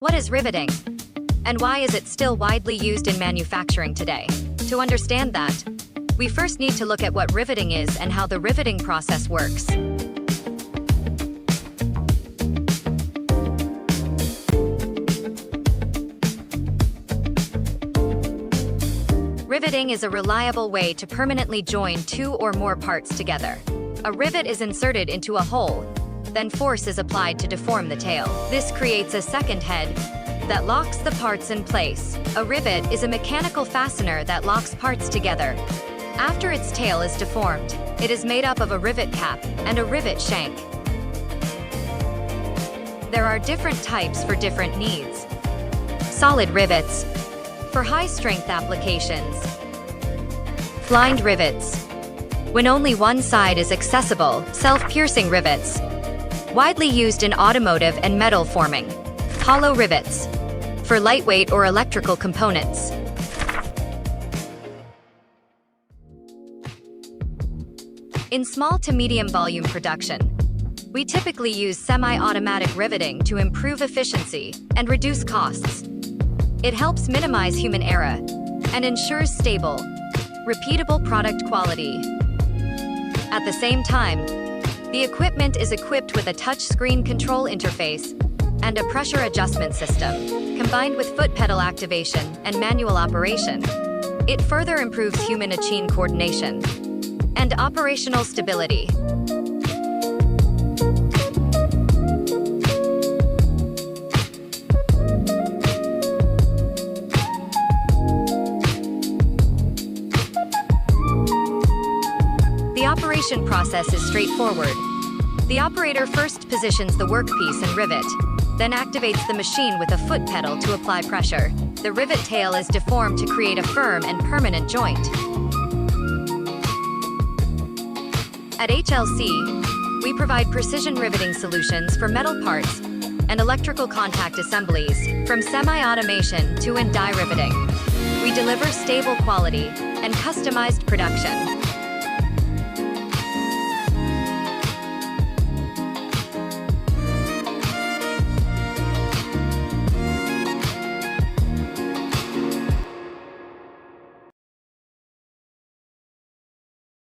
What is riveting? And why is it still widely used in manufacturing today? To understand that, we first need to look at what riveting is and how the riveting process works. Riveting is a reliable way to permanently join two or more parts together. A rivet is inserted into a hole, then force is applied to deform the tail. This creates a second head that locks the parts in place. A rivet is a mechanical fastener that locks parts together. After its tail is deformed, it is made up of a rivet cap and a rivet shank. There are different types for different needs. Solid rivets for high-strength applications. Blind rivets when only one side is accessible. Self-piercing rivets widely used in automotive and metal forming. Hollow rivets for lightweight or electrical components. In small to medium volume production, we typically use semi-automatic riveting to improve efficiency and reduce costs. It helps minimize human error and ensures stable, repeatable product quality. At the same time, the equipment is equipped with a touchscreen control interface and a pressure adjustment system, combined with foot pedal activation and manual operation. It further improves human-machine coordination and operational stability. The operation process is straightforward. The operator first positions the workpiece and rivet, then activates the machine with a foot pedal to apply pressure. The rivet tail is deformed to create a firm and permanent joint. At HLC, we provide precision riveting solutions for metal parts and electrical contact assemblies, from semi-automation to in-die riveting. We deliver stable quality and customized production.